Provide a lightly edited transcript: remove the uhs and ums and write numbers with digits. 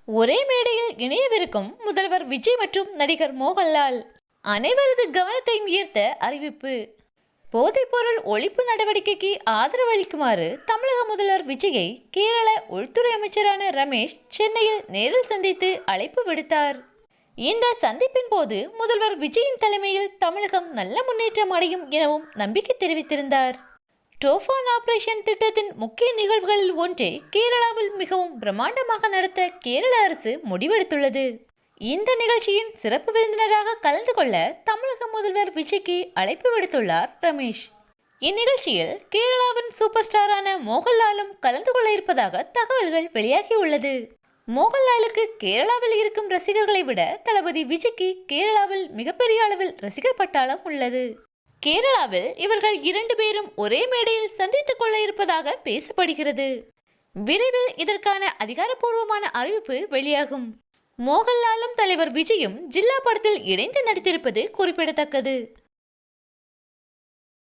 ஒரே மேடையில் இணையவிருக்கும் முதல்வர் விஜய் மற்றும் நடிகர் மோகன்லால். அனைவரது கவனத்தையும் ஈர்த்த அறிவிப்பு. போதைப்பொருள் ஒழிப்பு நடவடிக்கைக்கு ஆதரவு அளிக்குமாறு தமிழக முதல்வர் விஜயை கேரள உள்துறை அமைச்சரான ரமேஷ் சென்னையில் நேரில் சந்தித்து அழைப்பு விடுத்தார். இந்த சந்திப்பின் போது முதல்வர் விஜயின் தலைமையில் தமிழகம் நல்ல முன்னேற்றம் அடையும் எனவும் நம்பிக்கை தெரிவித்திருந்தார். டோஃபான் ஆபரேஷன் திட்டத்தின் முக்கிய நிகழ்வுகளில் ஒன்றை கேரளாவில் மிகவும் பிரம்மாண்டமாக நடத்த கேரள அரசு முடிவெடுத்துள்ளது. இந்த நிகழ்ச்சியின் சிறப்பு விருந்தினராக கலந்து கொள்ள தமிழக முதல்வர் விஜய்க்கு அழைப்பு விடுத்துள்ளார் ரமேஷ். இந்நிகழ்ச்சியில் கேரளாவின் சூப்பர் ஸ்டாரான மோகன்லாலும் கலந்து கொள்ள இருப்பதாக தகவல்கள் வெளியாகியுள்ளது. மோகன்லாலுக்கு கேரளாவில் இருக்கும் ரசிகர்களை விட தளபதி விஜய்க்கு கேரளாவில் மிகப்பெரிய அளவில் ரசிகர் பட்டாளம் உள்ளது. கேரளாவில் இவர்கள் 2 பேரும் ஒரே மேடையில் சந்தித்துக் கொள்ள இருப்பதாக பேசப்படுகிறது. விரைவில் இதற்கான அதிகாரப்பூர்வமான அறிவிப்பு வெளியாகும். மோகன்லாலும் தலைவர் விஜயும் ஜில்லா படத்தில் இணைந்து நடித்திருப்பது குறிப்பிடத்தக்கது.